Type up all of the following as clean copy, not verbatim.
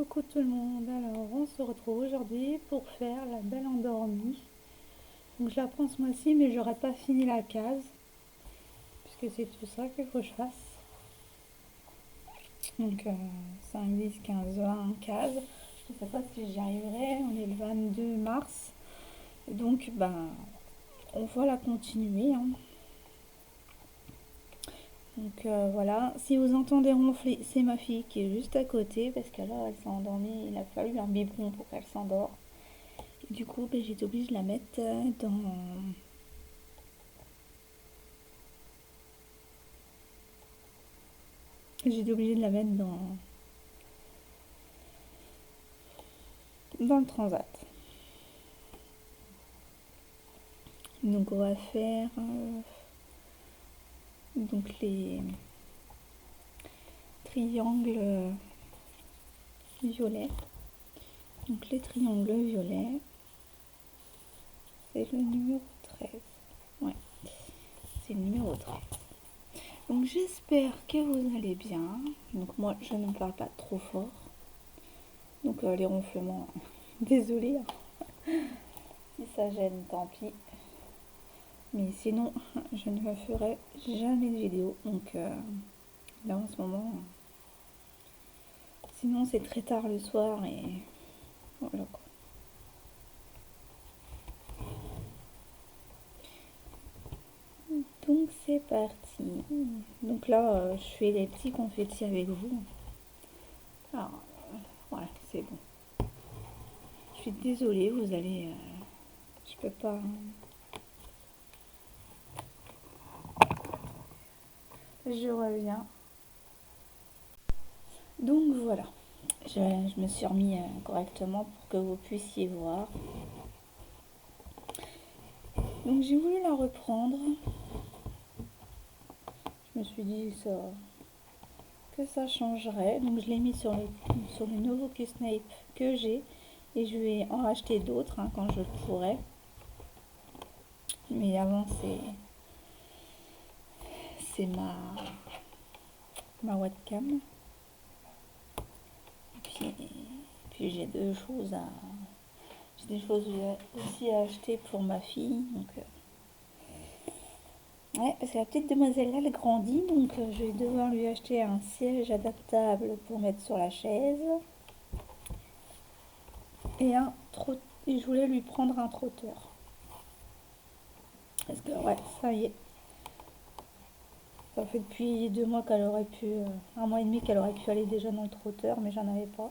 Coucou tout le monde, alors on se retrouve aujourd'hui pour faire la belle endormie. Donc je la prends ce mois-ci mais j'aurais pas fini la case puisque c'est tout ça qu'il faut que je fasse. Donc 5, 10, 15, 20 cases. Je sais pas si j'y arriverai, on est le 22 mars. Et donc on va la continuer. Donc voilà, si vous entendez ronfler, c'est ma fille qui est juste à côté parce qu'alors elle s'est endormie, il a fallu un biberon pour qu'elle s'endorme. Du coup, j'ai été obligée de la mettre dans... J'ai été obligée de la mettre dans le transat. Donc on va faire donc les triangles violets. Donc les triangles violets, c'est le numéro 13. Ouais, c'est le numéro 13. Donc j'espère que vous allez bien. Donc moi je ne parle pas trop fort. Donc les ronflements, désolée. Si ça gêne, tant pis. Mais sinon, je ne ferai jamais de vidéo. Donc là en ce moment, sinon c'est très tard le soir et voilà quoi. Donc c'est parti. Donc là, je fais les petits confettis avec vous. Alors, voilà, c'est bon. Je suis désolée, vous allez... je peux pas... Je reviens. Donc voilà. Je me suis remis correctement pour que vous puissiez voir. Donc j'ai voulu la reprendre. Je me suis dit que ça changerait. Donc je l'ai mis sur le nouveau Q-Snape que j'ai. Et je vais en racheter d'autres quand je le pourrai. Mais avant c'est ma webcam. Puis j'ai des choses aussi à acheter pour ma fille. Donc ouais, parce que la petite demoiselle elle grandit, donc je vais devoir lui acheter un siège adaptable pour mettre sur la chaise et et je voulais lui prendre un trotteur. Parce que ouais, ça y est. Ça fait depuis 2 mois qu'elle aurait pu, 1 mois et demi qu'elle aurait pu aller déjà dans le trotteur, mais j'en avais pas.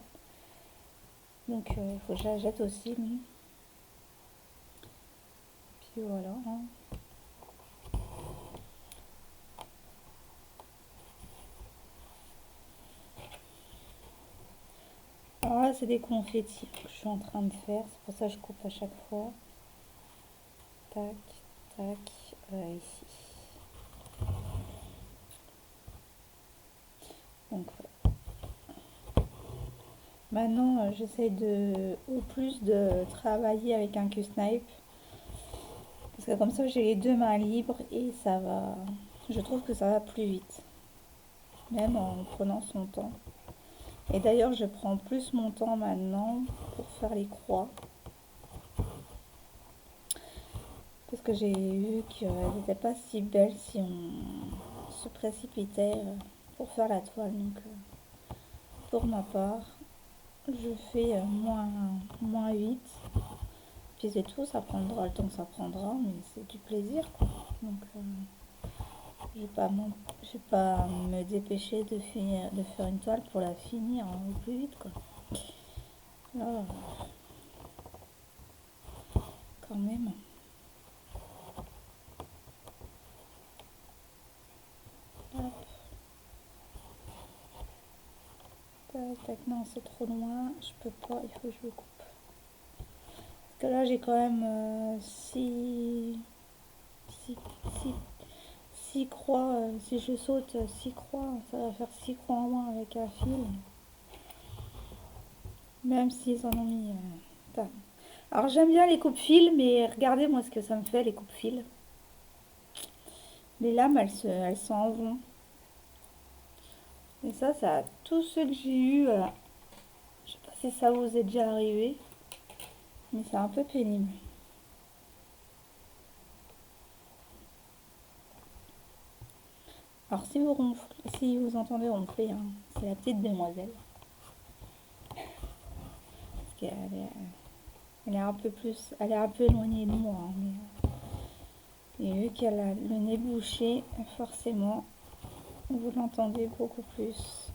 Donc il faut que je la jette aussi. Puis voilà. Alors là, c'est des confettis que je suis en train de faire. C'est pour ça que je coupe à chaque fois. Tac, tac, ici. Donc voilà. Maintenant, j'essaie au plus de travailler avec un Q-Snipe. Parce que comme ça, j'ai les 2 mains libres et ça va. Je trouve que ça va plus vite. Même en prenant son temps. Et d'ailleurs, je prends plus mon temps maintenant pour faire les croix. Parce que j'ai vu qu'elles n'étaient pas si belles si on se précipitait pour faire la toile. Donc, pour ma part, je fais moins 8. Puis c'est tout, ça prendra le temps que ça prendra, mais c'est du plaisir, quoi. Donc, je vais pas me dépêcher de faire une toile pour la finir au plus vite, quoi. Là, quand même. Hop. Tac, tac, non, c'est trop loin. Je peux pas, il faut que je le coupe. Parce que là, j'ai quand même 6 croix. Si je saute 6 croix, ça va faire 6 croix en moins avec un fil. Même s'ils en ont mis. Alors j'aime bien les coupes-fils, mais regardez moi ce que ça me fait les coupes-fils. Les lames, elles s'en vont. Et ça tous ceux que j'ai eu, je sais si ça vous est déjà arrivé, mais c'est un peu pénible. Alors si vous entendez ronfler, hein, c'est la petite demoiselle. Parce qu'elle est, elle est un peu plus, elle est un peu éloignée de moi, hein, mais et vu qu'elle a le nez bouché, forcément, vous l'entendez beaucoup plus.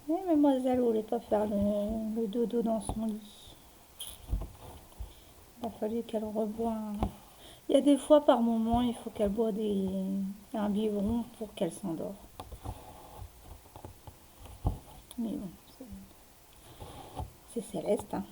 Mais mademoiselle voulait pas faire le dodo dans son lit. Il a fallu qu'elle reboie. Il y a des fois par moment, il faut qu'elle boive un biberon pour qu'elle s'endort. Mais bon, c'est Céleste. Hein.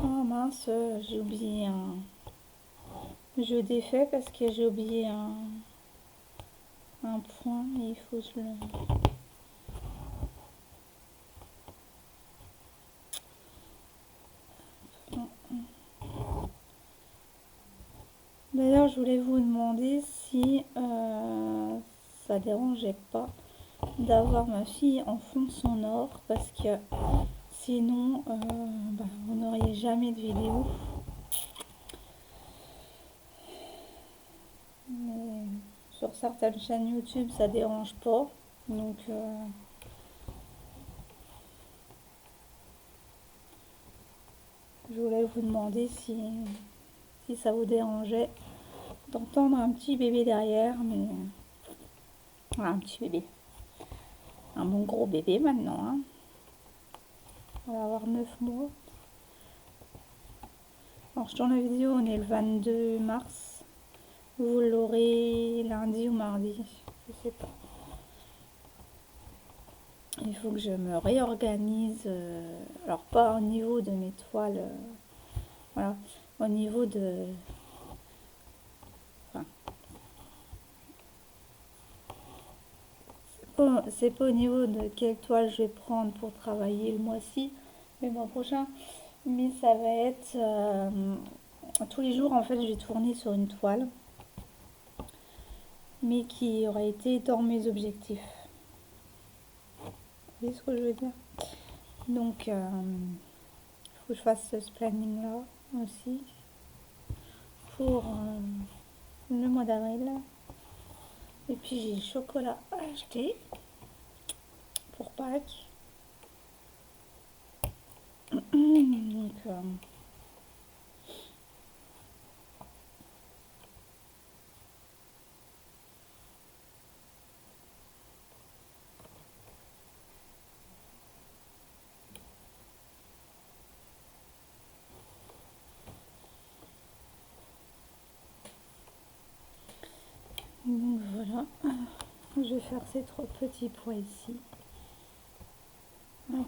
Oh mince, j'ai oublié un... Je défais parce que j'ai oublié un point et il faut que je le... D'ailleurs, je voulais vous demander si ça dérangeait pas d'avoir ma fille en fond sonore parce que sinon, vous n'auriez jamais de vidéo. Mais sur certaines chaînes YouTube, ça dérange pas. Donc, je voulais vous demander si ça vous dérangeait d'entendre un petit bébé derrière, mais voilà, un petit bébé. Un bon gros bébé maintenant. Hein. On va avoir 9 mois. Alors, je tourne la vidéo, on est le 22 mars. Vous l'aurez lundi ou mardi, je sais pas. Il faut que je me réorganise. Alors, pas au niveau de mes toiles. Voilà. Au niveau de... Enfin, c'est pas au niveau de quelle toile je vais prendre pour travailler le mois-ci, mais le mois prochain. Mais ça va être... tous les jours, en fait, je vais tourner sur une toile. Mais qui aurait été dans mes objectifs. Vous voyez ce que je veux dire? Donc, il faut que je fasse ce planning-là aussi pour le mois d'avril. Et puis, j'ai le chocolat à acheter pour Pâques. Donc, voilà, je vais faire ces 3 petits pois ici. Hop.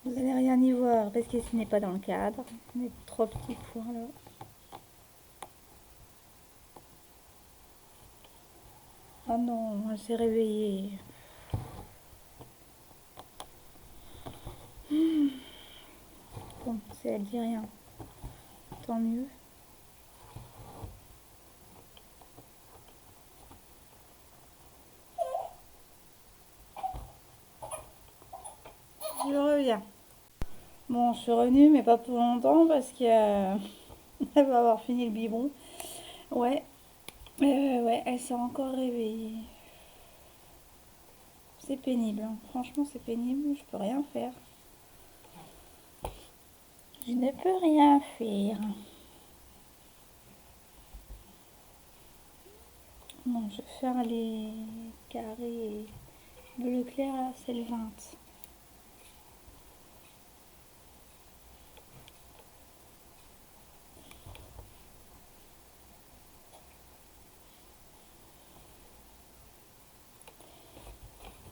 Vous n'allez rien y voir parce que ce n'est pas dans le cadre. Les 3 petits pois là. Oh non, elle s'est réveillée. Bon, si elle dit rien, tant mieux. Je reviens. Bon, je suis revenue, mais pas pour longtemps parce que elle va avoir fini le biberon. Ouais, ouais, elle s'est encore réveillée. C'est pénible, hein. Franchement, c'est pénible. Je peux rien faire. Je ne peux rien faire. Bon, je vais faire les carrés bleu clair, là, c'est le 20.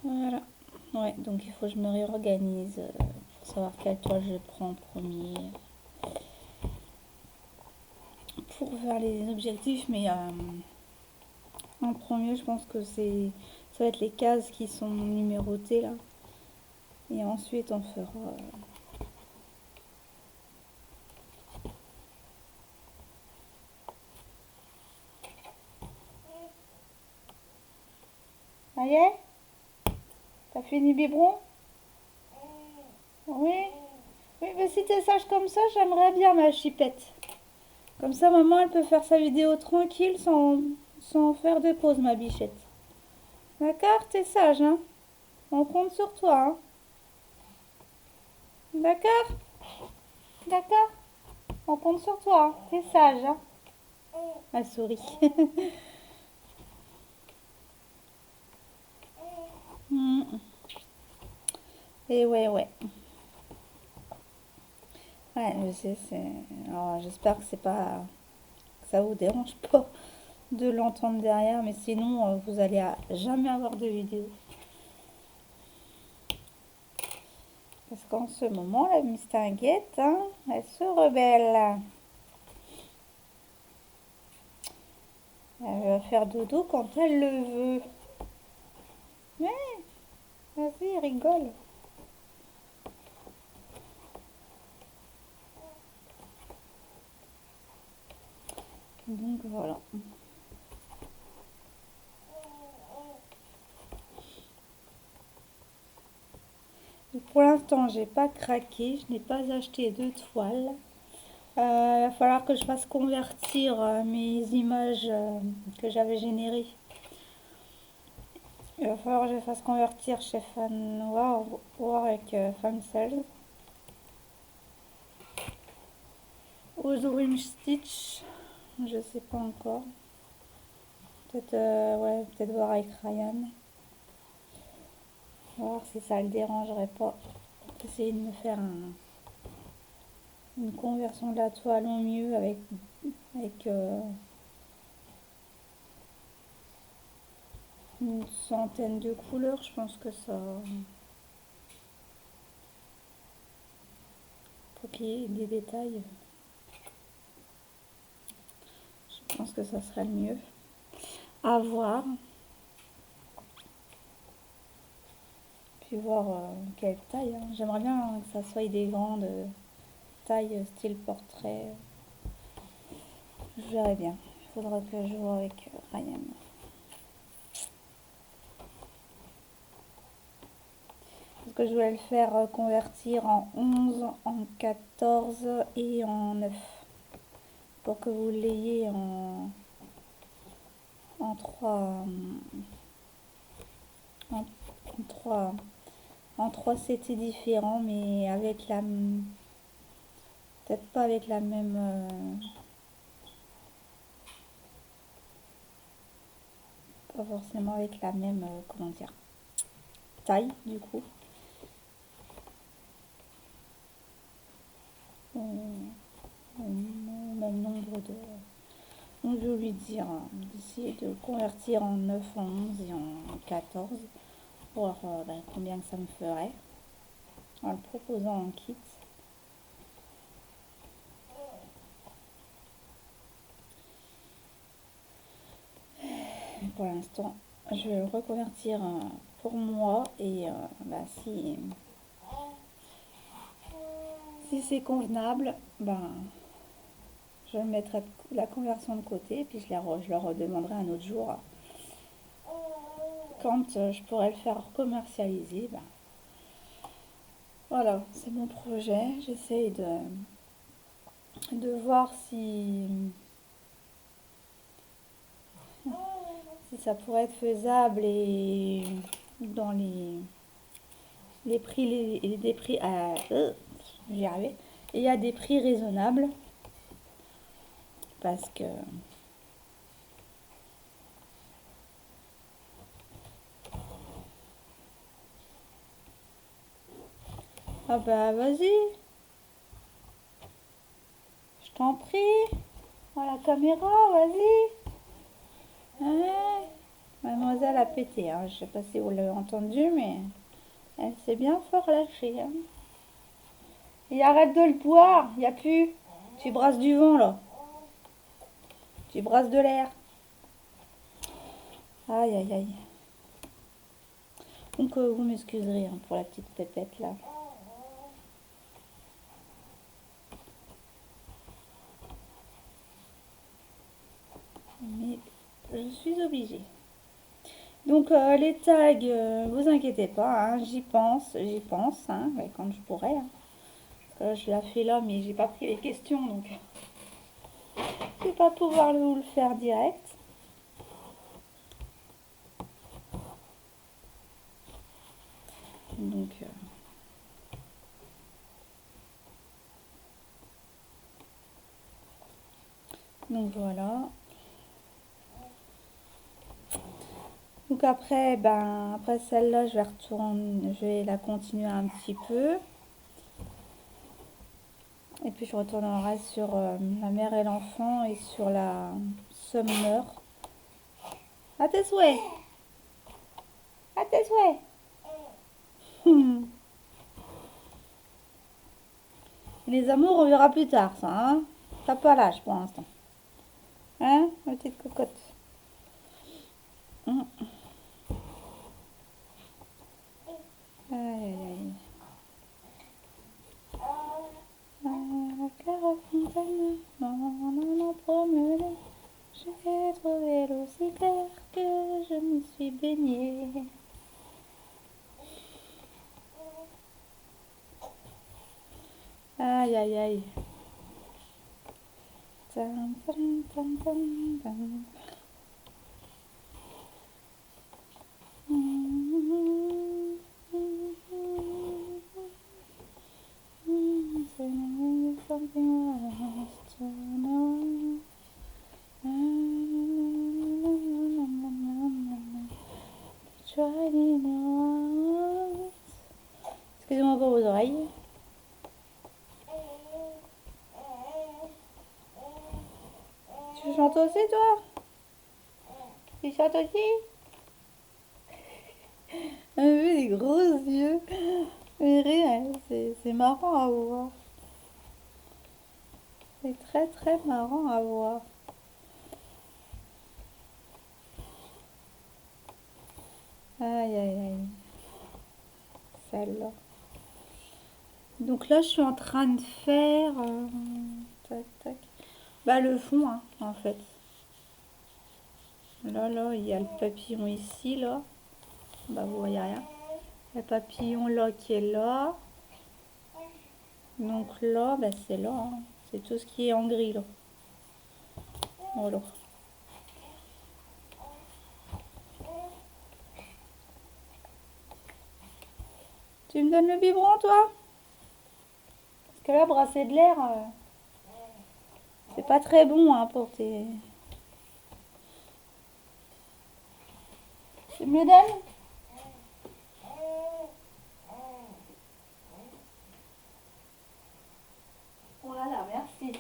Voilà. Ouais, donc il faut que je me réorganise pour savoir quelle toile je prends en premier. Pour faire les objectifs, mais en premier, je pense que ça va être les cases qui sont numérotées là. Et ensuite, on fera. Ça y est? T'as fini, biberon? Oui? Oui, mais si t'es sage comme ça, j'aimerais bien, ma chipette. Comme ça, maman, elle peut faire sa vidéo tranquille sans faire de pause, ma bichette. D'accord? T'es sage, hein? On compte sur toi, hein? D'accord? D'accord? On compte sur toi, hein? T'es sage, hein? Elle sourit. Mm. Et ouais, ouais. Ouais, je sais, c'est. Alors, j'espère que c'est pas. Que ça vous dérange pas de l'entendre derrière, mais sinon, vous allez jamais avoir de vidéo. Parce qu'en ce moment, la mistinguette, hein, elle se rebelle. Elle va faire dodo quand elle le veut. Ouais, vas-y, rigole. Donc voilà. Pour l'instant, j'ai pas craqué, je n'ai pas acheté de toile. Il va falloir que je fasse convertir mes images que j'avais générées. Il va falloir que je fasse convertir chez Fanwar avec Fancel. Aux Dream Stitch, je sais pas encore. Peut-être ouais, peut-être voir avec Ryan. Voir si ça le dérangerait pas. Essayer de me faire une conversion de la toile au mieux avec une centaine de couleurs. Je pense que ça. Pour qu'il y ait des détails, je pense que ça serait le mieux. À voir. Puis voir quelle taille. Hein. J'aimerais bien que ça soit des grandes tailles style portrait. Je verrai bien. Il faudra que je joue avec Ryan. Parce que je voulais le faire convertir en 11, en 14 et en 9. Pour que vous l'ayez en 3. En 3. En 3 c'était différent, mais avec la. Peut-être pas avec la même. Pas forcément avec la même. Comment dire? Taille, du coup. Même nombre de. Donc je vais lui dire d'essayer de convertir en 9, en 11 et en 14. Pour voir combien que ça me ferait. En le proposant en kit. Pour l'instant, je vais le reconvertir pour moi et si c'est convenable, je mettrai la conversion de côté et puis je le redemanderai un autre jour quand je pourrai le faire commercialiser. Voilà, c'est mon projet. J'essaye de voir si ça pourrait être faisable et dans les prix, des prix j'y arrivais. Et il y a des prix raisonnables parce que ah bah vas-y, je t'en prie, à la caméra, vas-y. Ouais. Mademoiselle a pété, hein. Je sais pas si vous l'avez entendu, mais elle s'est bien fort lâchée. Hein. Et arrête de le boire, y a plus. Tu brasses du vent là. Tu brasses de l'air. Aïe, aïe, aïe. Donc, vous m'excuserez hein, pour la petite pépette là. Mais je suis obligée. Donc, les tags, vous inquiétez pas, hein, j'y pense, hein, quand je pourrai. Hein. Je la fais là, mais j'ai pas pris les questions, donc je vais pas pouvoir vous le faire direct. Donc voilà. Donc après, après celle-là, je vais la continuer un petit peu. Et puis je retournerai sur la mère et l'enfant et sur la Summer. À tes souhaits. À tes souhaits. Les amours, on verra plus tard, ça, hein. T'as pas l'âge pour l'instant. Hein, ma petite cocotte. Hum. Aïe, aïe, aïe. Claire Fontaine, maman promenade. J'ai trouvé l'eau si claire que je m'y suis baignée. Aïe, aïe, aïe. Tam, tam, tam, tam, tam. Something else to know. Excusez-moi pour vos oreilles. Tu chantes aussi, toi? Tu chantes aussi? Elle avait des gros yeux. Mais rien, c'est marrant à voir. C'est très très marrant à voir. Aïe aïe aïe. Celle-là. Donc là, je suis en train de faire... tac tac. Bah le fond, hein, en fait. Là, il y a le papillon ici, là. Bah vous voyez rien. Le papillon là qui est là. Donc là, bah, c'est là. Hein. C'est tout ce qui est en gris, là. Voilà. Tu me donnes le biberon, toi? Parce que là, brasser de l'air, c'est pas très bon hein, pour tes... Tu me le donnes? Voilà, merci.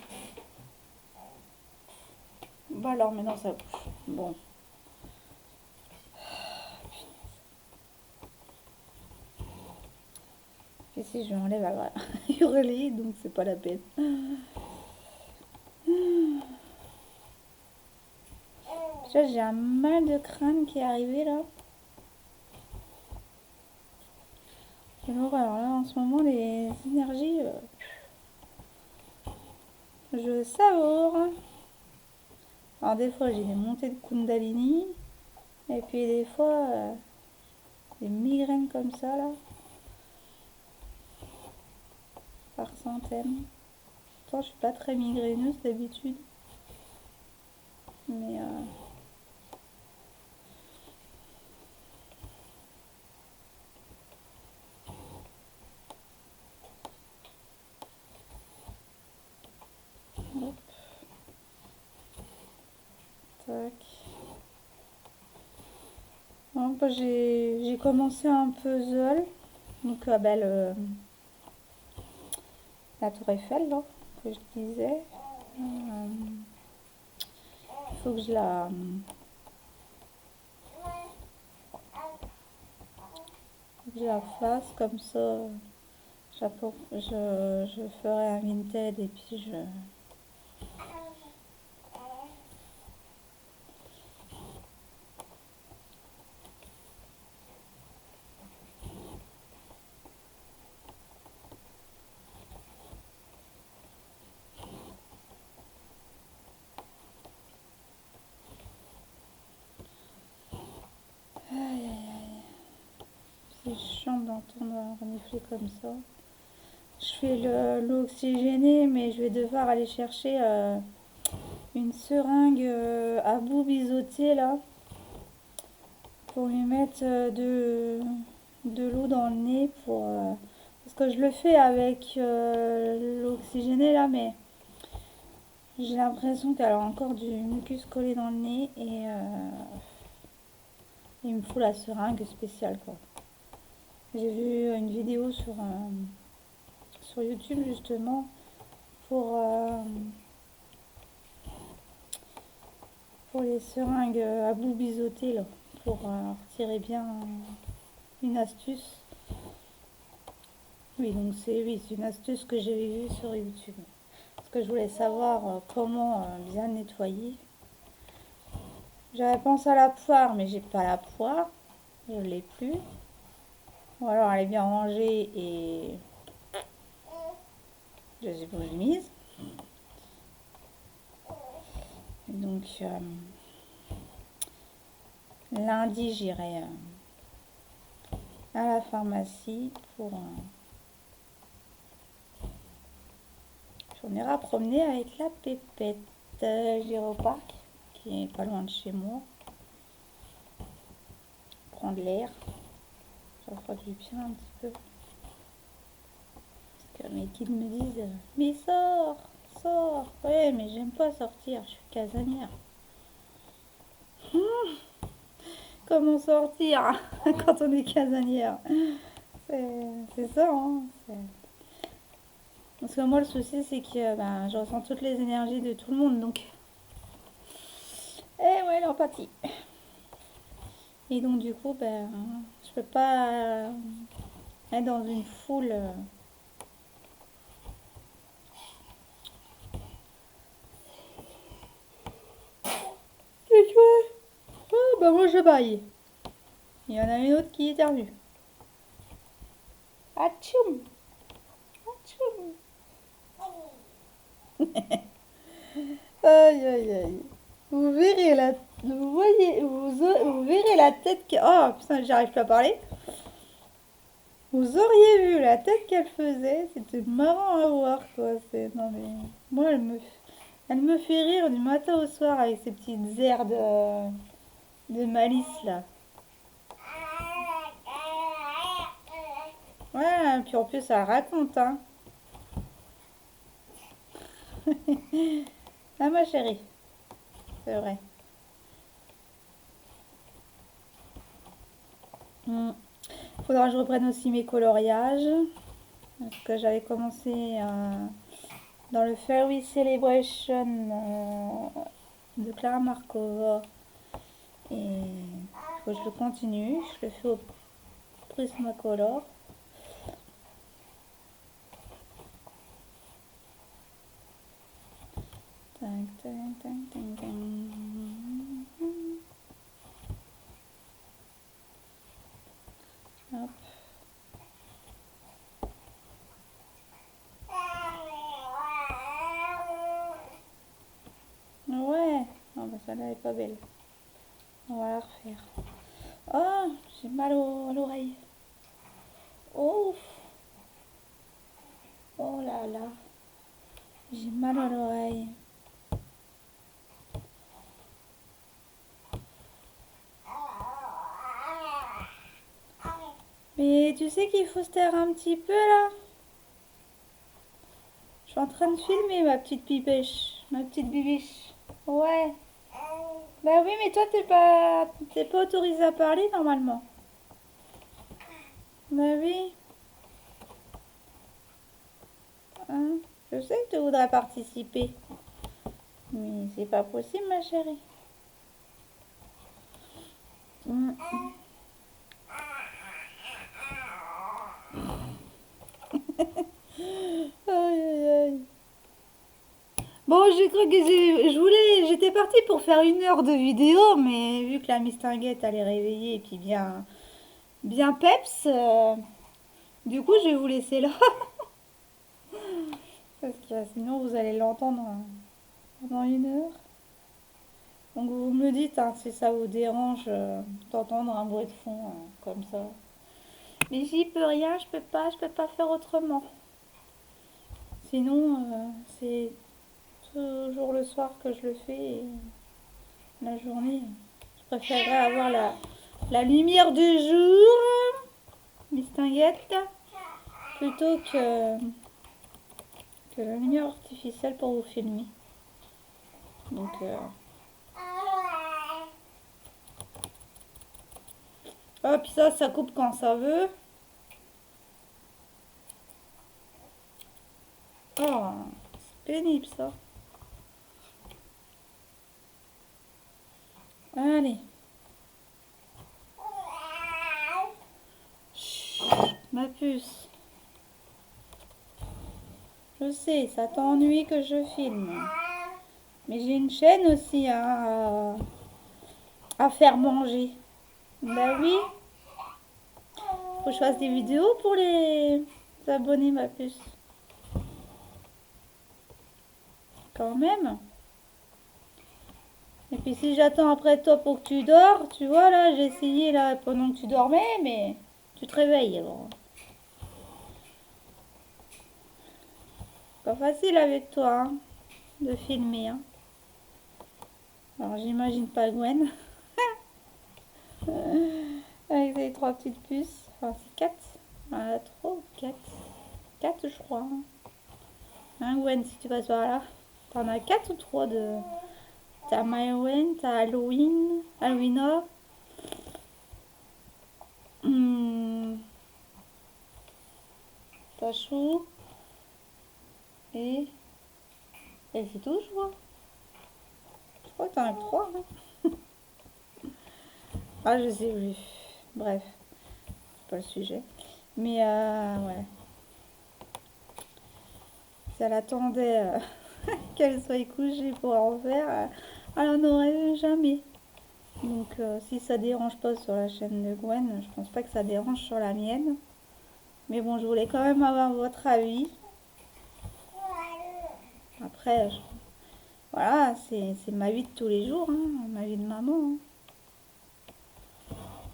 Bah alors, maintenant ça bouge. Bon. Puis si je l'enlève, elle va hurler, donc c'est pas la peine. Déjà, j'ai un mal de crâne qui est arrivé là. C'est l'horreur. Là, en ce moment, les énergies, je savoure. Alors, des fois, j'ai des montées de Kundalini. Et puis, des fois, des migraines comme ça là. Par centaines. Pourtant, je suis pas très migraineuse d'habitude. Mais hop, tac. Donc, bah, j'ai commencé un puzzle. Donc, la tour Eiffel, là, que je disais. Il faut que je la fasse comme ça. Je ferai un Vinted et puis chiant d'entendre renifler comme ça. Je fais l'eau oxygénée, mais je vais devoir aller chercher une seringue à bout biseauté là pour lui mettre de l'eau dans le nez parce que je le fais avec l'eau oxygénée là, mais j'ai l'impression qu'elle a encore du mucus collé dans le nez et il me faut la seringue spéciale quoi. J'ai vu une vidéo sur YouTube justement pour les seringues à bout biseauté là, pour retirer bien une astuce. Oui, donc c'est une astuce que j'ai vue sur YouTube. Parce que je voulais savoir comment bien nettoyer. J'avais pensé à la poire, mais j'ai pas la poire. Je l'ai plus. Ou alors elle est bien rangée et je les ai pas mise. Donc lundi j'irai à la pharmacie on ira promener avec la pépette. J'irai au parc qui est pas loin de chez moi. Prendre l'air. Ça fera du bien un petit peu. Parce que mes kids me disent mais sors, sors. Ouais, mais j'aime pas sortir, je suis casanière. Comment sortir quand on est casanière? C'est ça, hein. Parce que moi, le souci, c'est que je ressens toutes les énergies de tout le monde, donc. Eh ouais, l'empathie. Et donc, du coup, je peux pas être dans une foule. Et tu vois, moi, je baille. Il y en a une autre qui éternue. Atchoum! Atchoum! Aïe, aïe, aïe. Vous verrez vous verrez la tête que... Oh, putain, j'arrive plus à parler. Vous auriez vu la tête qu'elle faisait. C'était marrant à voir, quoi. Non, mais... Moi, elle me fait rire du matin au soir avec ses petites airs de malice, là. Ouais, puis en plus, elle raconte, hein. Ah, ma chérie. C'est vrai. Faudra que je reprenne aussi mes coloriages. Parce que j'avais commencé dans le Fairy Celebration de Clara Markova. Et il faut que je le continue. Je le fais au Prismacolor. Tac, tac, tac, tac, tac. Hop. Ouais. Oh, celle-là est pas belle. On va la refaire. Oh, j'ai mal à l'oreille. Oh. Oh là là. J'ai mal à l'oreille. Mais tu sais qu'il faut se taire un petit peu là. Je suis en train de filmer ma petite pipèche, ma petite bibiche. Ouais. Bah oui, mais toi t'es pas autorisé à parler normalement. Bah oui. Hein, je sais que tu voudrais participer. Mais c'est pas possible, ma chérie. Mm. Aïe, aïe, aïe. Bon, j'ai cru que j'étais partie pour faire 1 heure de vidéo, mais vu que la mistinguette allait réveiller et puis bien peps, du coup je vais vous laisser là. Parce que sinon vous allez l'entendre pendant 1 heure. Donc vous me dites hein, si ça vous dérange d'entendre un bruit de fond comme ça. Mais j'y peux rien, je peux pas faire autrement. Sinon, c'est toujours le soir que je le fais et la journée. Je préférerais avoir la lumière du jour, distinguette, plutôt que la lumière artificielle pour vous filmer. Donc, ah, puis ça coupe quand ça veut. Oh, c'est pénible ça. Allez. Chut, ma puce. Je sais, ça t'ennuie que je filme. Mais j'ai une chaîne aussi à faire manger. Bah oui. Faut que je fasse des vidéos pour les abonnés, ma puce. Quand même. Et puis si j'attends après toi pour que tu dors, tu vois là, j'ai essayé là pendant que tu dormais, mais tu te réveilles alors. Pas facile avec toi hein, de filmer. Hein. Alors j'imagine pas Gwen. Avec ses trois petites puces. Enfin c'est quatre. Ah, trois ou quatre. Quatre je crois. Hein Gwen si tu passes par là. T'en as quatre ou trois de... T'as Maïwen, t'as Halloween, Halloween. Hmm, t'as Chou. Et c'est tout je crois. Je crois que t'en as que trois. Hein. Ah je sais plus. Bref. C'est pas le sujet. Mais ouais. Si elle attendait qu'elle soit couchée pour en faire, elle n'en aurait jamais. Donc si ça dérange pas sur la chaîne de Gwen, je pense pas que ça dérange sur la mienne. Mais bon, je voulais quand même avoir votre avis. Après, voilà, c'est ma vie de tous les jours, hein, ma vie de maman. Hein.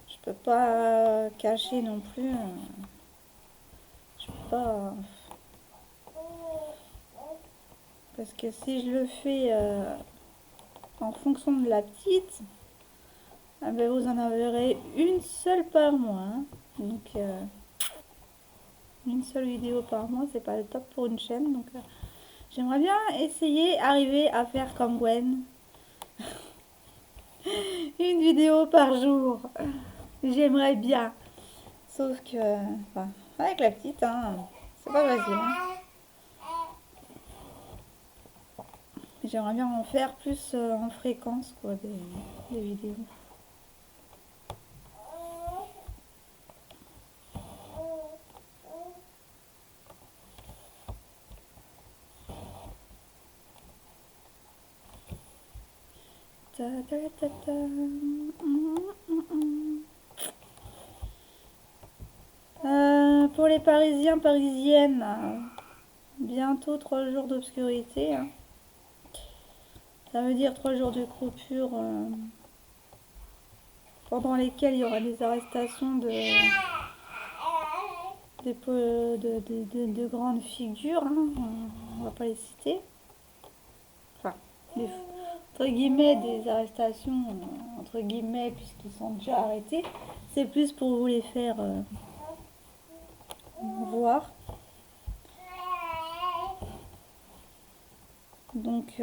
Je peux pas cacher non plus. Je peux pas. Parce que si je le fais en fonction de la petite, ah ben vous en verrez une seule par mois. Hein. Donc, une seule vidéo par mois, c'est pas le top pour une chaîne. Donc, j'aimerais bien essayer, arriver à faire comme Gwen. Une vidéo par jour. J'aimerais bien. Sauf que, enfin, avec la petite, hein, c'est pas facile. Hein. J'aimerais bien en faire plus en fréquence, quoi, des vidéos. Ta, ta, ta, ta. Pour les Parisiens, Parisiennes, bientôt 3 jours d'obscurité. Hein. Ça veut dire 3 jours de coupure pendant lesquels il y aura des arrestations de grandes figures. Hein. On va pas les citer. Enfin, entre guillemets, des arrestations, entre guillemets, puisqu'ils sont déjà arrêtés. C'est plus pour vous les faire voir. Donc,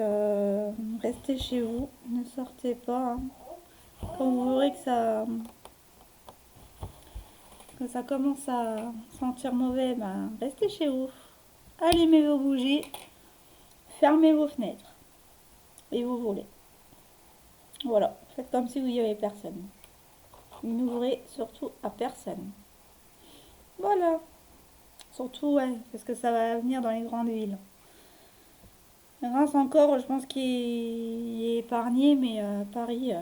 restez chez vous, ne sortez pas. Hein. Quand vous verrez que ça commence à sentir mauvais, ben, restez chez vous. Allumez vos bougies, fermez vos fenêtres. Et vous voulez. Voilà, faites comme si vous n'y avait personne. N'ouvrez surtout à personne. Voilà. Surtout, ouais, parce que ça va venir dans les grandes villes. Reims encore, je pense qu'il est épargné, mais Paris,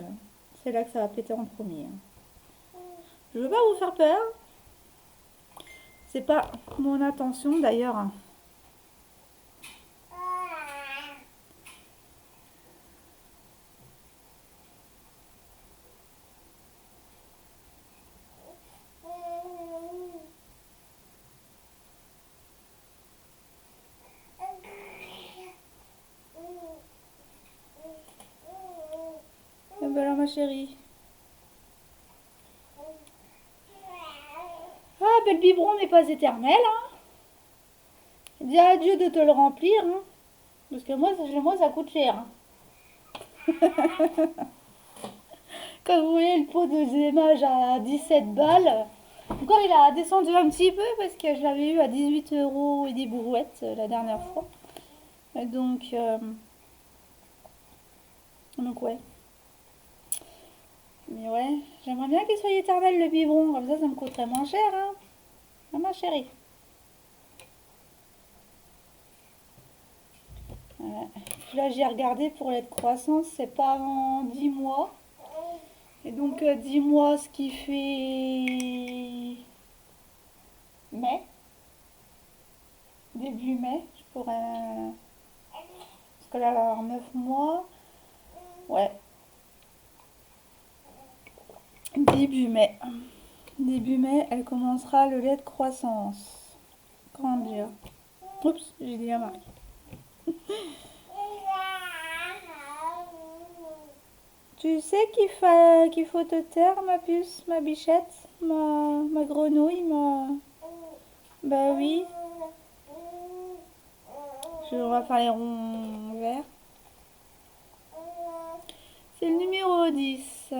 c'est là que ça va péter en premier. Je veux pas vous faire peur. C'est pas mon intention d'ailleurs. ma chérie. Ah, ben le biberon n'est pas éternel, hein. Dis à Dieu de te le remplir, hein. Parce que moi ça coûte cher, hein. Quand vous voyez le pot de déménage à 17 balles, encore il a descendu un petit peu parce que je l'avais eu à 18 euros et des brouettes la dernière fois. Et donc ouais. Mais ouais, j'aimerais bien qu'il soit éternel le biberon, comme ça me coûterait moins cher, hein. Ah, ma chérie. Ouais. Puis là j'ai regardé pour l'aide croissance, c'est pas avant 10 mois. Et donc 10 mois, ce qui fait mai, début mai, je pourrais... Parce que là, alors 9 mois, ouais, début mai. Début mai, elle commencera le lait de croissance. Grandir. Oups, j'ai dit la marque. Tu sais qu'il faut te taire, ma puce, ma bichette, ma grenouille, ma... Bah oui. On va faire les ronds verts. C'est le numéro 10.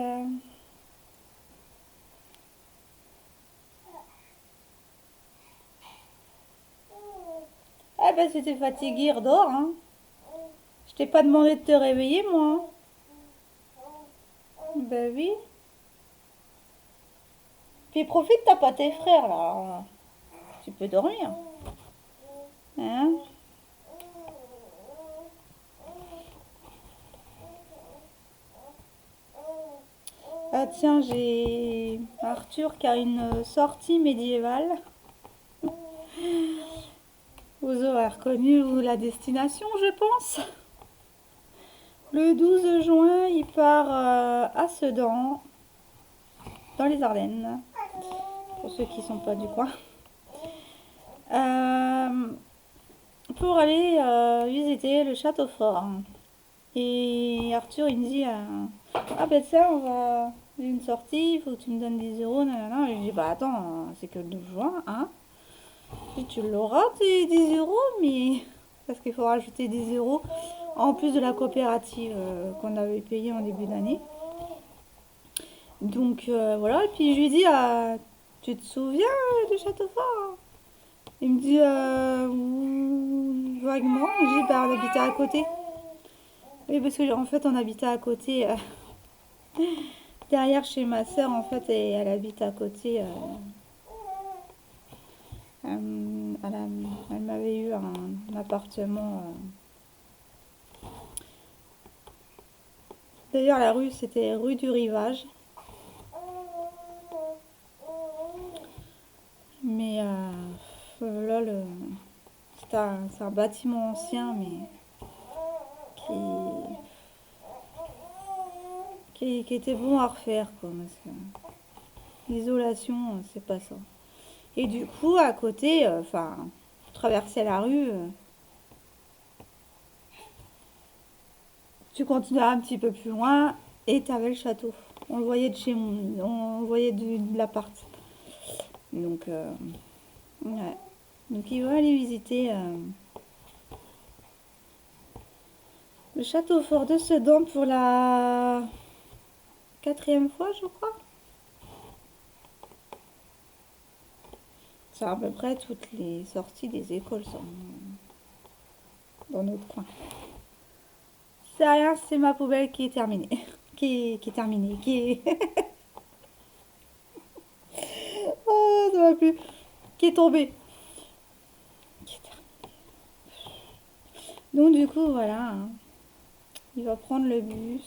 Ah bah si t'es fatigué, redors, hein. Je t'ai pas demandé de te réveiller, moi. Bah oui. Puis profite, t'as pas tes frères, là. Tu peux dormir. Hein? Ah tiens, j'ai Arthur qui a une sortie médiévale. Vous aurez reconnu la destination, je pense. Le 12 juin, il part à Sedan, dans les Ardennes, pour ceux qui ne sont pas du coin, pour aller visiter le château fort. Et Arthur, il me dit, ah ben ça, on va... J'ai une sortie, il faut que tu me donnes 10 euros, nanana. Et je dis, bah attends, c'est que le 12 juin, hein. Et tu l'auras, tes 10 euros, mais... Parce qu'il faut rajouter 10 euros en plus de la coopérative qu'on avait payée en début d'année. Donc voilà, et puis je lui dis, tu te souviens du château fort? Il me dit, vaguement. Je dis, bah on habitait à côté. Oui, parce qu'en fait on habitait à côté, derrière chez ma soeur en fait, et elle habite à côté. Elle m'avait eu un appartement. D'ailleurs la rue c'était rue du Rivage. Mais là, c'est un bâtiment ancien, mais qui était bon à refaire, quoi. Parce que l'isolation, c'est pas ça. Et du coup, à côté, enfin, traverser la rue, tu continuais un petit peu plus loin et t'avais le château. On le voyait de chez moi, on le voyait de l'appart. Donc, ouais. Donc, il va aller visiter le château fort de Sedan pour la 4e fois, je crois. C'est à peu près toutes les sorties des écoles sont dans notre coin. C'est rien, c'est ma poubelle qui est terminée. Qui est terminée. Oh, ça va plus. Qui est tombée. Donc du coup, voilà. Hein. Il va prendre le bus.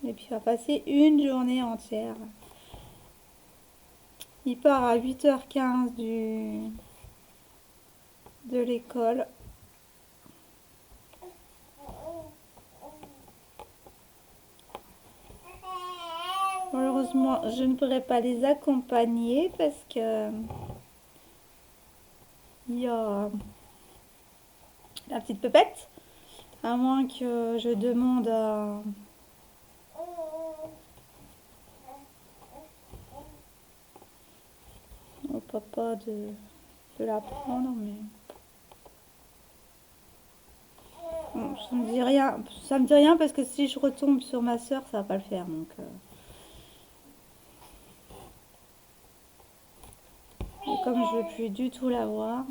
Et puis il va passer une journée entière. Il part à 8h15 de l'école. Malheureusement, je ne pourrai pas les accompagner parce que il y a la petite pépette. À moins que je demande papa de la prendre, mais bon, ça me dit rien. Ça me dit rien parce que si je retombe sur ma soeur, ça va pas le faire. Donc, et comme je veux plus du tout la voir.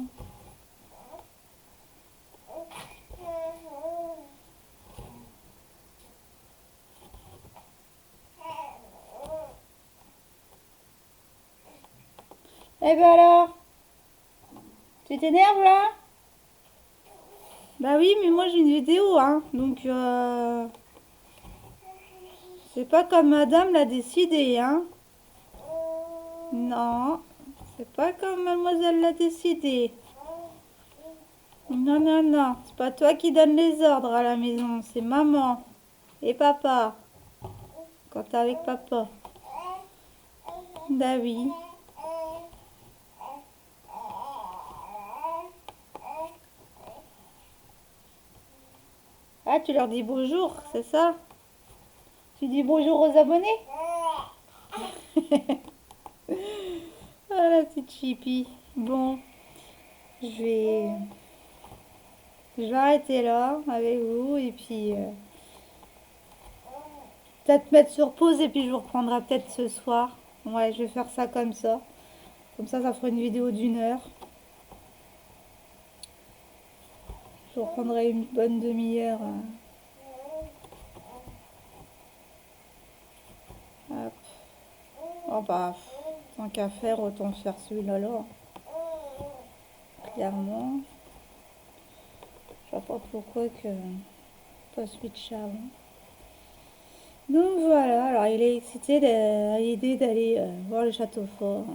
Eh ben alors, tu t'énerves là? Bah oui, mais moi j'ai une vidéo, hein. Donc, c'est pas comme madame l'a décidé, hein. Non, c'est pas comme mademoiselle l'a décidé. Non, non, non, c'est pas toi qui donne les ordres à la maison, c'est maman et papa. Quand t'es avec papa. Bah oui. Ah, tu leur dis bonjour, c'est ça? Tu dis bonjour aux abonnés? Ah, la petite chipie. Bon, je vais, je vais arrêter là avec vous et puis peut-être mettre sur pause et puis je vous reprendrai peut-être ce soir. Ouais, je vais faire ça comme ça. Comme ça fera une vidéo d'1 heure. Je vous reprendrai une bonne demi-heure. Hop. Oh bah, tant qu'à faire, autant faire celui-là là. Clairement. Je vois pas pourquoi que pas switch avant. Donc voilà, alors il est excité à l'idée d'aller voir le château fort.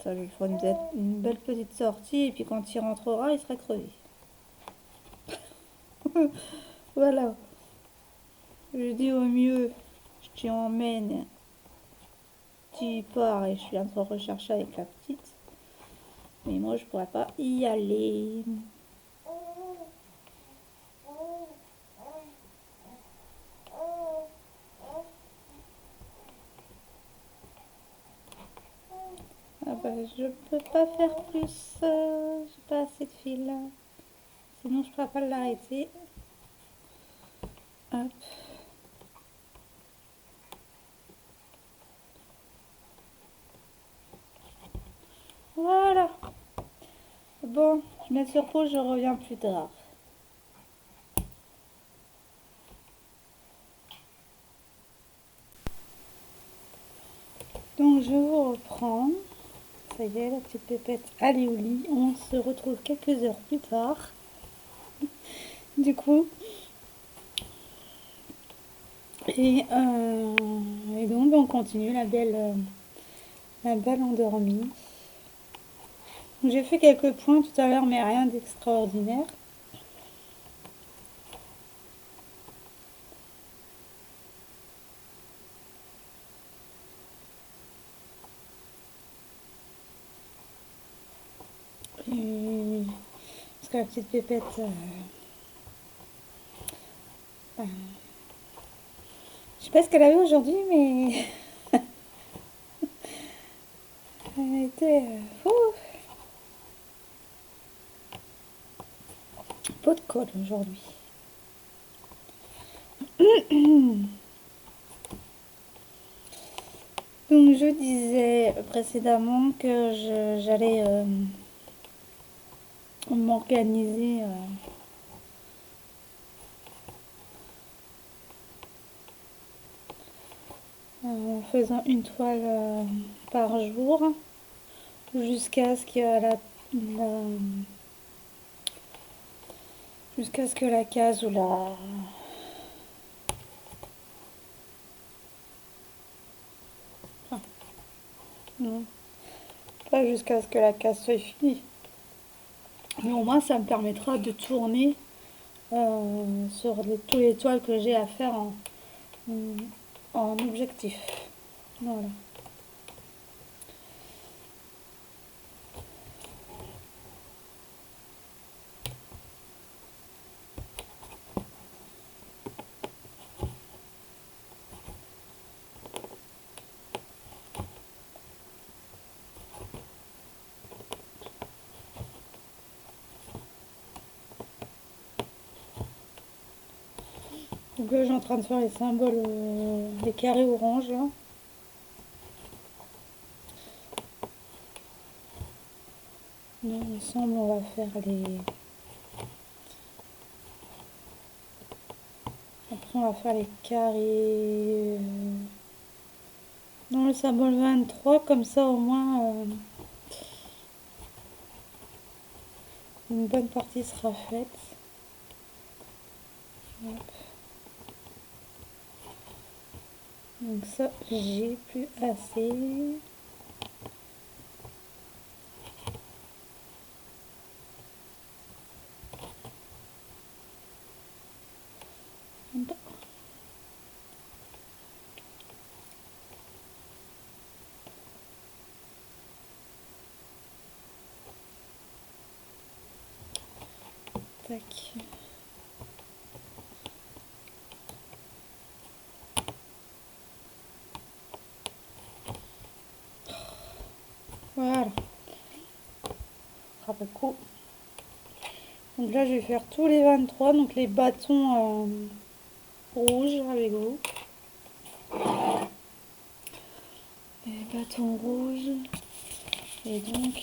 Ça lui fera une belle petite sortie et puis quand il rentrera, il sera crevé. Voilà. Je dis au mieux, je t'y emmène, tu y pars et je suis en train de rechercher avec la petite. Mais moi, je pourrais pas y aller. Ah bah, je peux pas faire plus. J'ai pas assez de fil. Sinon, je pourrais pas l'arrêter. Hop. Voilà. Bon, je mets sur pause, je reviens plus tard. Donc, je vous reprends. Ça y est, la petite pépette, elle est au lit. On se retrouve quelques heures plus tard. Du coup. Et donc, on continue la belle endormie. J'ai fait quelques points tout à l'heure, mais rien d'extraordinaire. Parce que la petite pépette, je sais pas ce qu'elle avait aujourd'hui, mais elle était pot de colle aujourd'hui. Donc je disais précédemment que j'allais m'organiser en faisant une toile par jour jusqu'à ce que jusqu'à ce que la case ou la non, pas jusqu'à ce que la case soit finie, mais au moins ça me permettra de tourner sur tous les toiles que j'ai à faire en objectif. Voilà. Donc là, j'ai en train de faire les symboles, les carrés orange là. Non, ensemble, on va faire les. Après, on va faire les carrés. Dans le symbole 23, comme ça au moins une bonne partie sera faite. Hop. Donc ça, j'ai plus assez. Tac. Voilà. Après coup. Donc là, je vais faire tous les 23, donc les bâtons rouges avec vous. Les bâtons rouges. Et donc,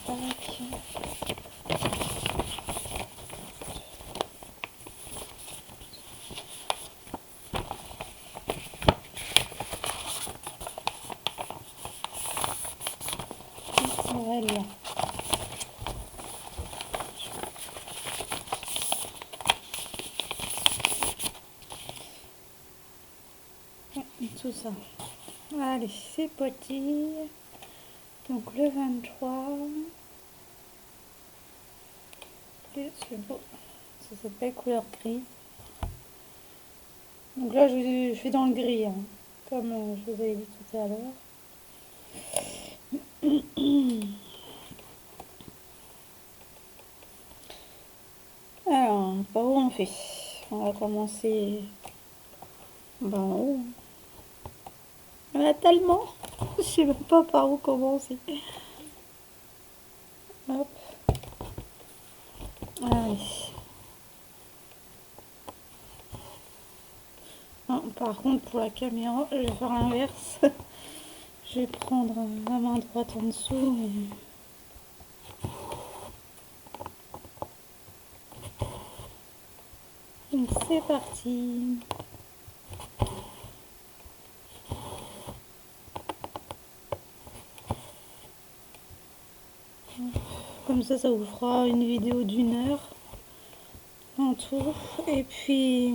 tac. Voilà. Tout ça. Allez, c'est parti. Donc le 23. Et c'est beau. Ça s'appelle couleur grise. Donc là, je fais dans le gris, hein, comme je vous avais dit tout à l'heure. Alors, par où on fait? On va commencer en haut. Il y en a tellement, je sais même pas par où commencer. Hop. Allez. Ah, par contre, pour la caméra, je vais faire l'inverse. Je vais prendre la main droite en dessous. Donc c'est parti. Comme ça vous fera une vidéo d'1 heure en tout. Et puis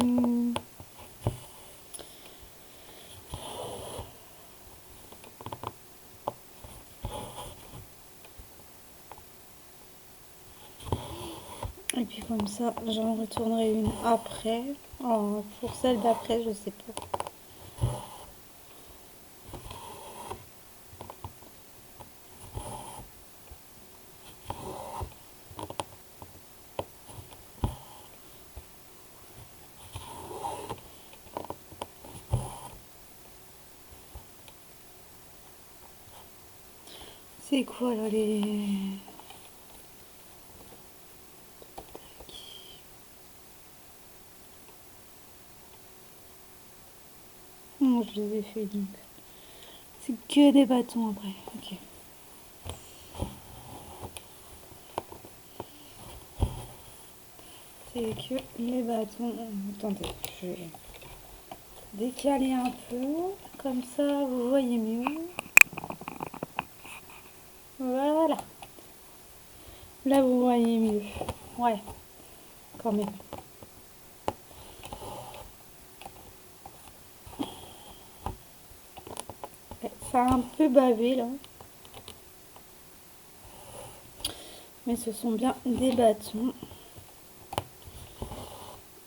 comme ça, j'en retournerai une après. Oh, pour celle d'après, je sais pas. C'est quoi là les... Non, je les ai fait donc. C'est que des bâtons après. Ok. C'est que les bâtons. Attendez, je vais décaler un peu. Comme ça, vous voyez mieux. Voilà. Là, vous voyez mieux. Ouais, quand même. Ça a un peu bavé là. Mais ce sont bien des bâtons.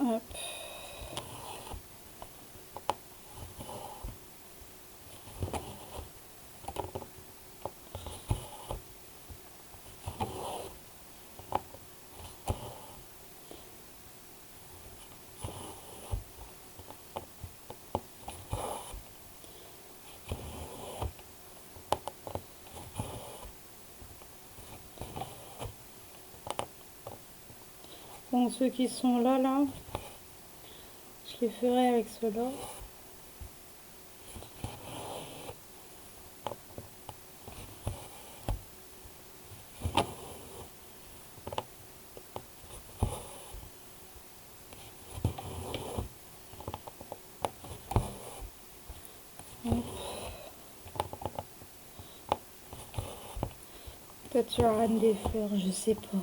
Hop. Bon, ceux qui sont là, je les ferai avec ceux-là. Peut-être sur la reine des fleurs, je sais pas.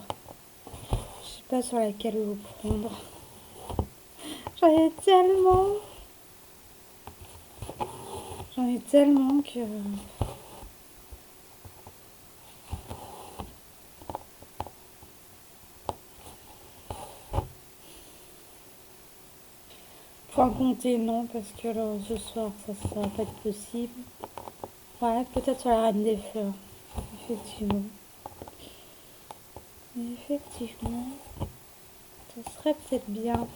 Je sais pas sur laquelle vous prendre. J'en ai tellement. J'en ai tellement que... Faut en compter, non, parce que là, ce soir, ça va pas être possible. Ouais, peut-être sur la reine des fleurs. Effectivement. Effectivement. Ça serait peut-être bien.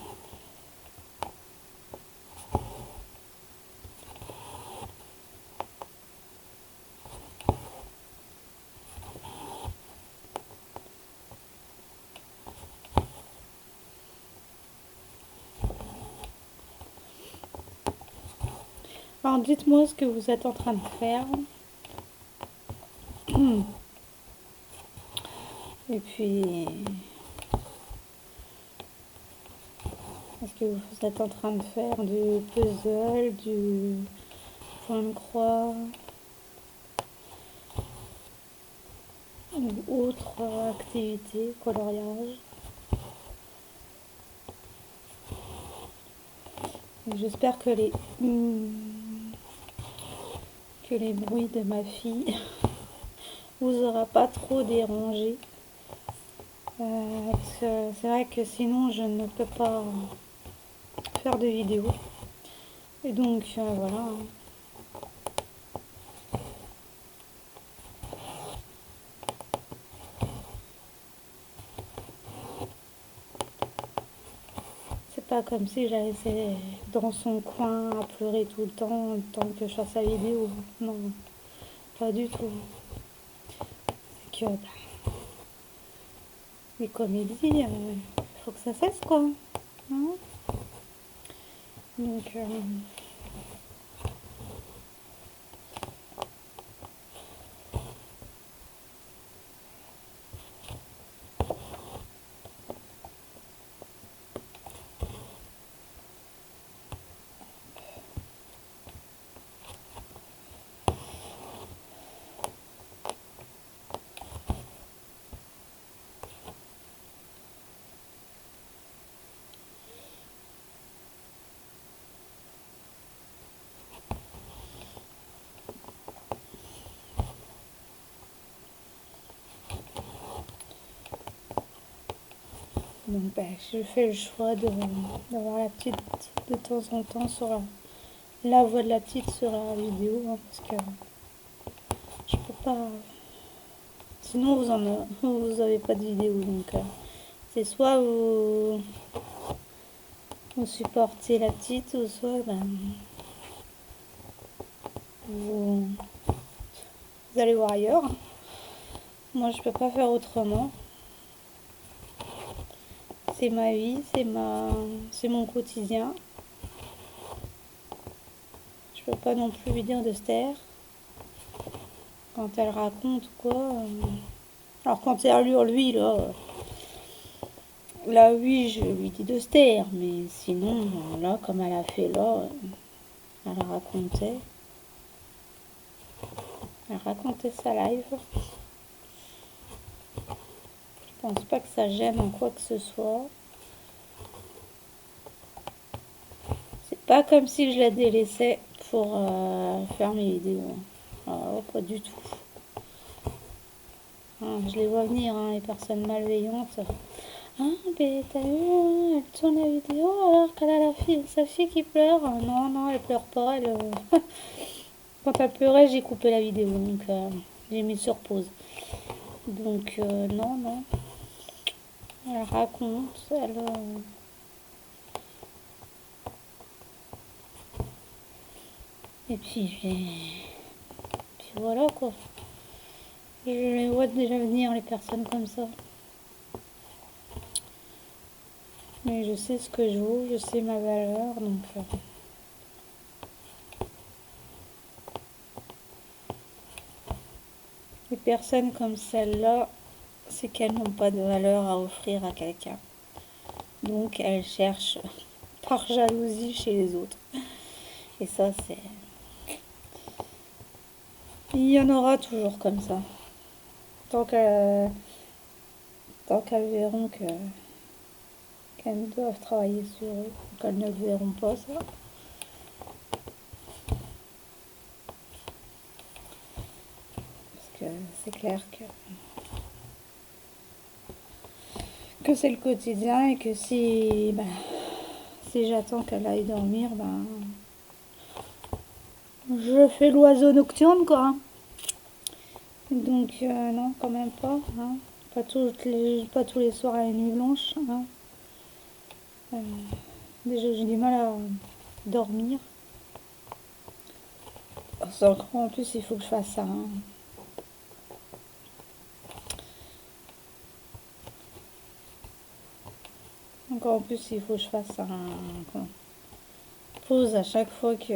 Alors, dites-moi ce que vous êtes en train de faire. Et puis, est-ce que vous êtes en train de faire du puzzle, du point de croix ou autre activité, coloriage? J'espère que les bruits de ma fille vous aura pas trop dérangé. Parce que c'est vrai que sinon je ne peux pas faire de vidéo. Et donc voilà. C'est pas comme si j'allais dans son coin à pleurer tout le temps que je fasse la vidéo. Non, pas du tout. C'est que, les comédies, il faut que ça cesse quoi. Hein. Donc, je fais le choix d'avoir la petite de temps en temps sur la voix de la petite sur la vidéo. Hein, parce que je peux pas. Sinon, vous avez pas de vidéo. Donc, c'est soit vous supportez la petite, ou soit vous allez voir ailleurs. Moi, je peux pas faire autrement. C'est ma vie, c'est mon quotidien. Je peux pas non plus lui dire de se taire quand elle raconte quoi. Alors quand elle hurle lui là oui je lui dis de se taire, mais sinon là comme elle a fait là, elle racontait sa live. Je pense pas que ça gêne en quoi que ce soit. C'est pas comme si je la délaissais pour faire mes vidéos. Oh, pas du tout. Hein, je les vois venir, hein, les personnes malveillantes. Ah, mais t'as vu, elle tourne la vidéo alors qu'elle a sa fille qui pleure. Non, non, elle pleure pas. Quand elle pleurait, j'ai coupé la vidéo, donc j'ai mis sur pause. Donc, non, non. Elle raconte, et puis voilà quoi. Je les vois déjà venir, les personnes comme ça. Mais je sais ce que je vaux, je sais ma valeur, donc... Les personnes comme celle-là, c'est qu'elles n'ont pas de valeur à offrir à quelqu'un. Donc elles cherchent par jalousie chez les autres. Et ça, c'est... Il y en aura toujours comme ça. Tant qu'elles verront qu'elles doivent travailler sur eux, qu'elles ne le verront pas, ça. Parce que c'est clair que c'est le quotidien et que si j'attends qu'elle aille dormir, je fais l'oiseau nocturne, quoi. Donc non, quand même pas. Hein. Pas tous les soirs à la nuit blanche. Hein. Déjà, j'ai du mal à dormir. En plus, il faut que je fasse ça. Hein. Encore en plus, il faut que je fasse un pause à chaque fois que...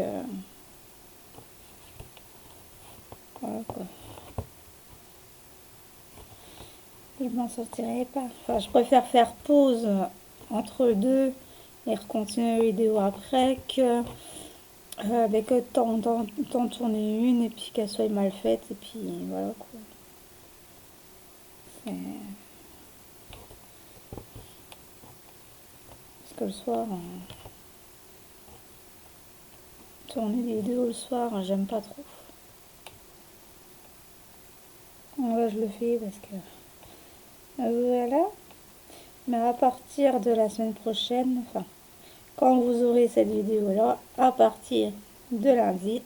Voilà quoi. Je m'en sortirai pas. Enfin, je préfère faire pause entre deux et continuer la vidéo après que avec tant tourner une et puis qu'elle soit mal faite et puis voilà quoi. Parce que le soir, tourner des vidéos le soir, j'aime pas trop. Là, je le fais parce que voilà. Mais à partir de la semaine prochaine, enfin, quand vous aurez cette vidéo-là, à partir de lundi,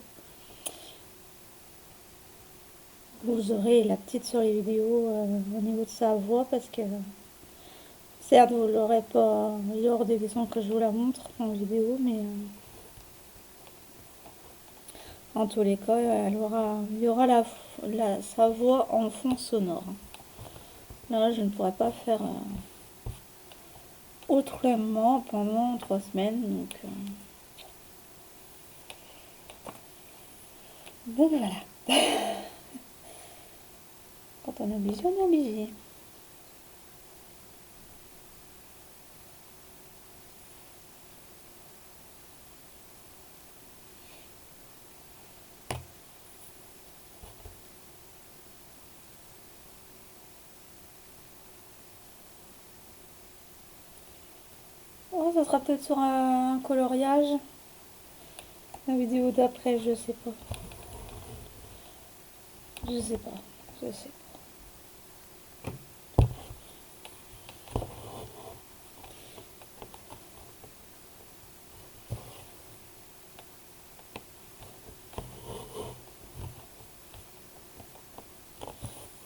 vous aurez la petite sur les vidéos au niveau de sa voix parce que certes vous l'aurez pas, il y aura des questions que je vous la montre en vidéo, mais en tous les cas, il y aura sa voix en fond sonore. Là, je ne pourrais pas faire autrement pendant 3 semaines, donc voilà. Quand on est obligé, on est obligé. Oh, ça sera peut-être sur un coloriage. La vidéo d'après, je sais pas. Je sais pas. Je sais pas.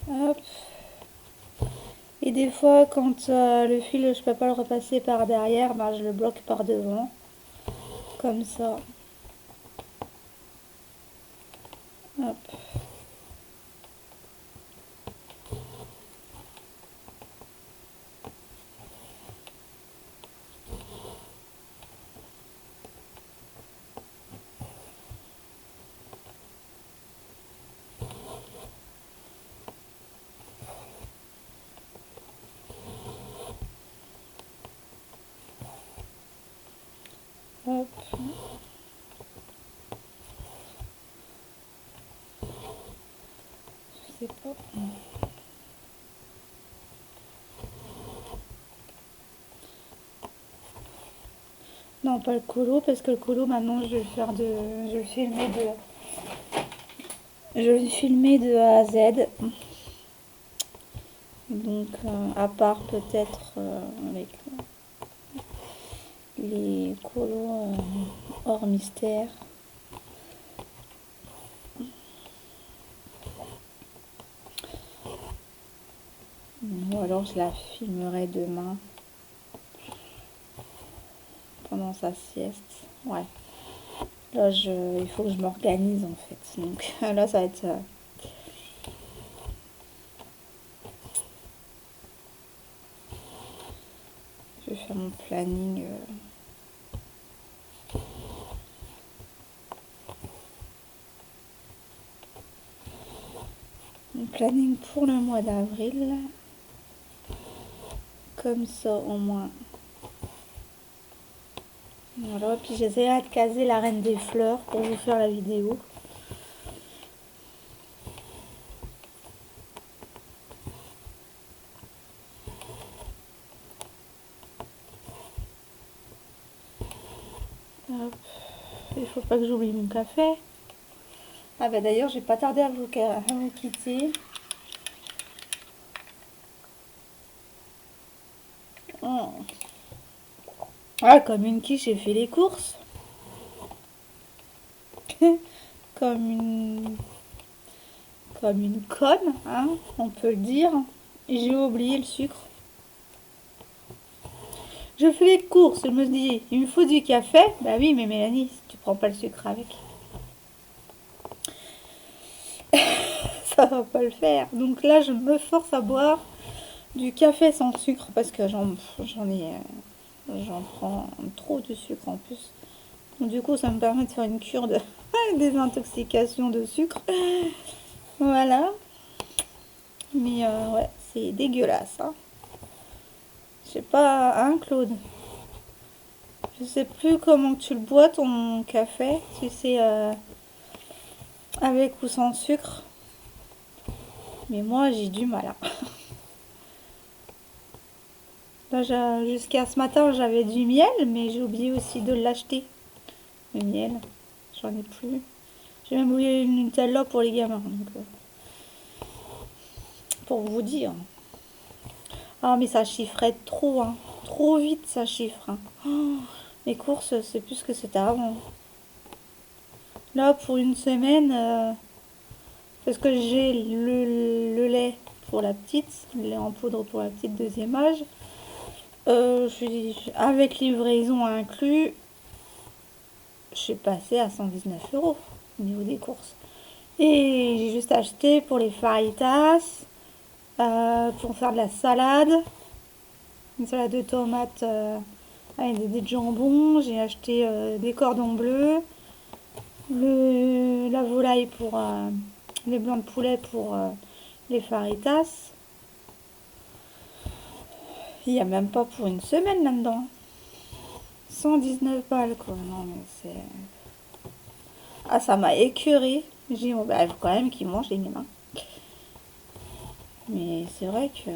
Hop. Et des fois, quand le fil, je peux pas le repasser par derrière, je le bloque par devant. Comme ça. Hop. Hop. Je sais pas. Non, pas le colo, parce que le colo, maintenant, je vais le filmer de A à Z. Donc, à part peut-être avec les colos hors mystère. Ou alors je la filmerai demain pendant sa sieste. Ouais. Là, il faut que je m'organise en fait. Donc là, ça va être... Je vais faire mon planning. Mon planning pour le mois d'avril. Comme ça au moins. Voilà, puis j'essaierai de caser la reine des fleurs pour vous faire la vidéo. Hop. Il faut pas que j'oublie mon café. Ah bah d'ailleurs, j'ai pas tardé à vous quitter. Oh. Ah, comme une quiche, j'ai fait les courses. comme une conne, hein, on peut le dire. J'ai oublié le sucre. Je fais les courses, je me dis, il me faut du café. Bah oui, mais Mélanie, tu prends pas le sucre avec. Ça va pas le faire. Donc là, je me force à boire du café sans sucre parce que j'en prends trop de sucre en plus. Donc, du coup, ça me permet de faire une cure de désintoxication de sucre. Voilà. Mais ouais, c'est dégueulasse. Hein. Je sais pas, hein, Claude? Je sais plus comment tu le bois ton café. Si c'est avec ou sans sucre. Mais moi, j'ai du mal. Hein. Là, jusqu'à ce matin, j'avais du miel, mais j'ai oublié aussi de l'acheter. Le miel, j'en ai plus. J'ai même oublié une Nutella pour les gamins. Donc, pour vous dire. Ah, mais ça chiffrait trop, hein. Trop vite, ça chiffre. Hein. Oh, les courses, c'est plus ce que c'était avant. Là, pour une semaine, parce que j'ai le lait pour la petite, le lait en poudre pour la petite deuxième âge. Avec livraison inclus, je suis passée à 119 € au niveau des courses. Et j'ai juste acheté pour les fajitas, pour faire de la salade, une salade de tomates avec des jambons. J'ai acheté des cordons bleus, la volaille pour les blancs de poulet pour les fajitas. Il n'y a même pas pour une semaine là-dedans. 119 balles quoi. Non mais c'est... Ah, ça m'a écœuré. J'ai dit, bon, bah, il faut quand même qu'ils mangent les gamins. Mais c'est vrai que...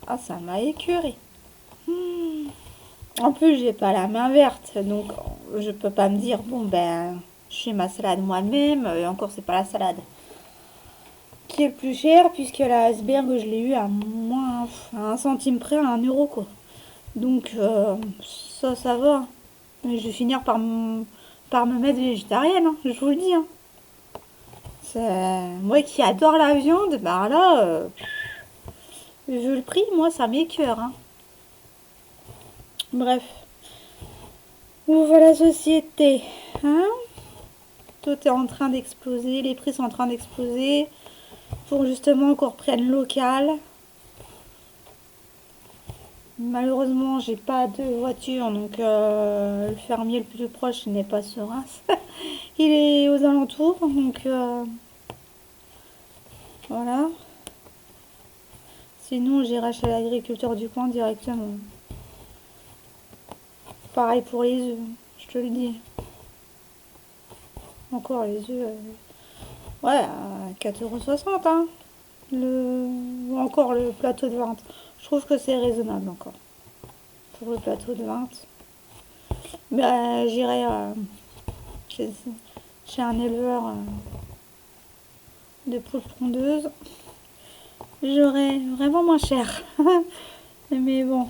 Ah, ça m'a écœuré. En plus, j'ai pas la main verte. Donc, je peux pas me dire, bon, ben, je fais ma salade moi-même. Et encore, c'est pas la salade qui est le plus cher, puisque la iceberg, je l'ai eu à moins... à 1 centime près, à 1 € quoi. Donc, ça va. Mais je vais finir par me mettre végétarienne, hein, je vous le dis. Hein. Moi qui adore la viande, bah là, vu le prix, moi ça m'écœure. Hein. Bref. Où va la société? Hein? Tout est en train d'exploser, les prix sont en train d'exploser pour justement qu'on reprenne local. Malheureusement, j'ai pas de voiture, donc le fermier le plus proche n'est pas sur Reims. Il est aux alentours, donc voilà. Sinon, j'irai chez l'agriculteur du coin directement. Pareil pour les œufs, je te le dis. Encore les œufs, ouais, à 4,60 €. Hein. Ou encore le plateau de vente. Je trouve que c'est raisonnable encore. Pour le plateau de vente. Mais j'irai chez un éleveur de poules pondeuses. J'aurai vraiment moins cher. Mais bon,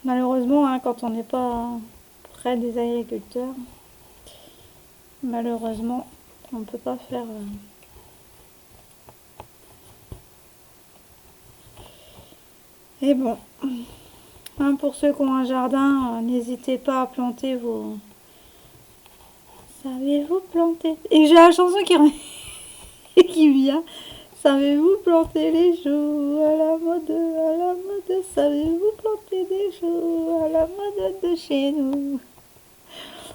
malheureusement, hein, quand on n'est pas près des agriculteurs, malheureusement, on ne peut pas faire... Et bon, hein, pour ceux qui ont un jardin, n'hésitez pas à planter vos... Savez-vous planter? Et j'ai la chanson qui vient. Savez-vous planter les choux à la mode, à la mode? Savez-vous planter des choux à la mode de chez nous?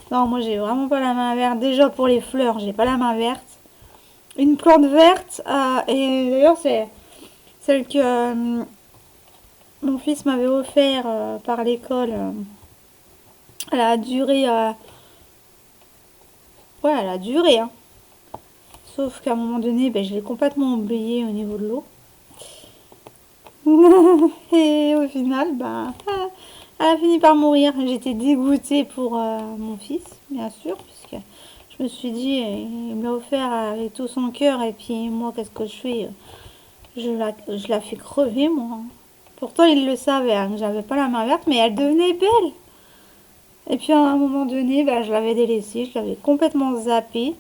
Non, moi j'ai vraiment pas la main verte. Déjà pour les fleurs, j'ai pas la main verte. Une plante verte, et d'ailleurs c'est celle que mon fils m'avait offert par l'école. Elle a duré, ouais, elle a duré, hein. Sauf qu'à un moment donné, ben, je l'ai complètement oublié au niveau de l'eau. Et au final, ben, elle a fini par mourir. J'étais dégoûtée pour mon fils, bien sûr, puisque je me suis dit, il me l'a offert avec tout son cœur, et puis moi, qu'est-ce que je fais? Je la fais crever, moi. Pourtant, il le savait, hein, que j'avais pas la main verte, mais elle devenait belle. Et puis à un moment donné, ben, je l'avais délaissée, je l'avais complètement zappée.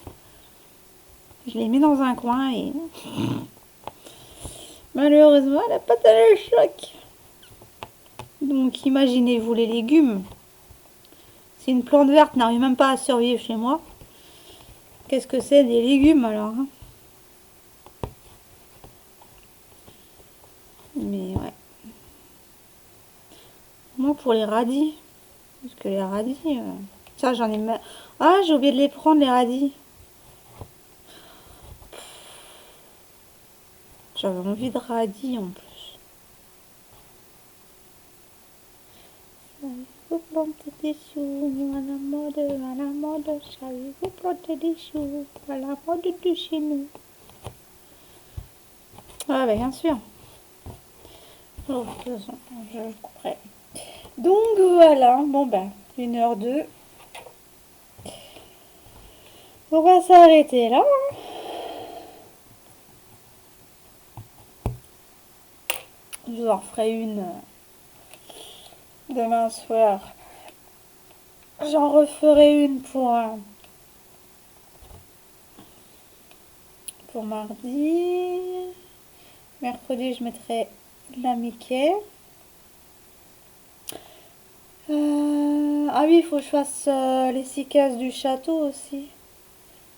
Je l'ai mis dans un coin et malheureusement, elle n'a pas tenu le choc. Donc imaginez-vous les légumes. Si une plante verte n'arrive même pas à survivre chez moi, qu'est-ce que c'est des légumes alors, hein? Mais ouais. Moi pour les radis, parce que les radis, ça j'en ai mal. Ah, j'ai oublié de les prendre les radis. J'avais envie de radis en plus. Savez-vous planter des choux à la mode, à la mode? Savez-vous planter des choux à la mode de chez nous? Ah bah bien sûr. Oh, de toute façon, je couperai. Donc voilà, bon ben, 1h02. On va s'arrêter là. Je vous en referai une demain soir. J'en referai une pour mardi. Mercredi, je mettrai la Mickey. Ah oui, il faut que je fasse les 6 cases du château aussi.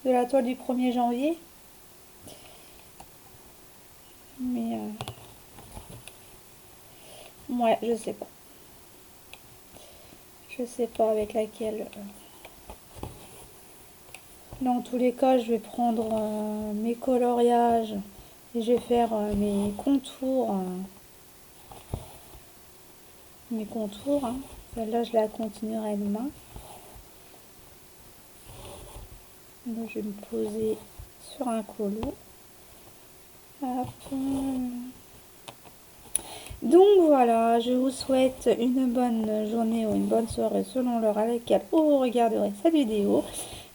De la toile du 1er janvier. Mais ouais, je sais pas. Je sais pas avec laquelle. Dans tous les cas, je vais prendre mes coloriages et je vais faire mes contours. Hein. Celle-là, je la continuerai demain. Donc, je vais me poser sur un colo. Hop. Donc voilà, je vous souhaite une bonne journée ou une bonne soirée selon l'heure à laquelle vous regarderez cette vidéo.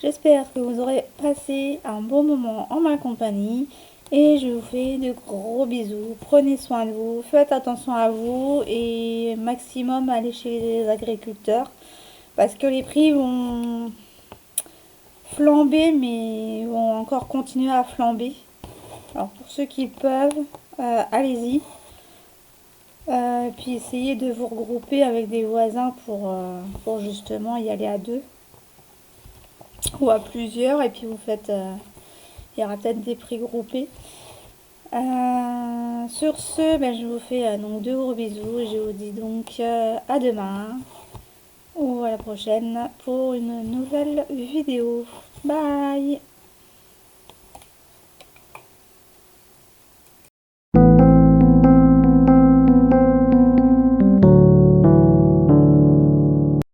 J'espère que vous aurez passé un bon moment en ma compagnie et je vous fais de gros bisous. Prenez soin de vous, faites attention à vous et maximum allez chez les agriculteurs parce que les prix vont flamber mais vont encore continuer à flamber. Alors pour ceux qui peuvent, allez-y. Puis essayez de vous regrouper avec des voisins pour justement y aller à deux ou à plusieurs et puis vous faites il y aura peut-être des prix groupés. Sur ce, ben, je vous fais donc de gros bisous et je vous dis donc à demain ou à la prochaine pour une nouvelle vidéo. Bye.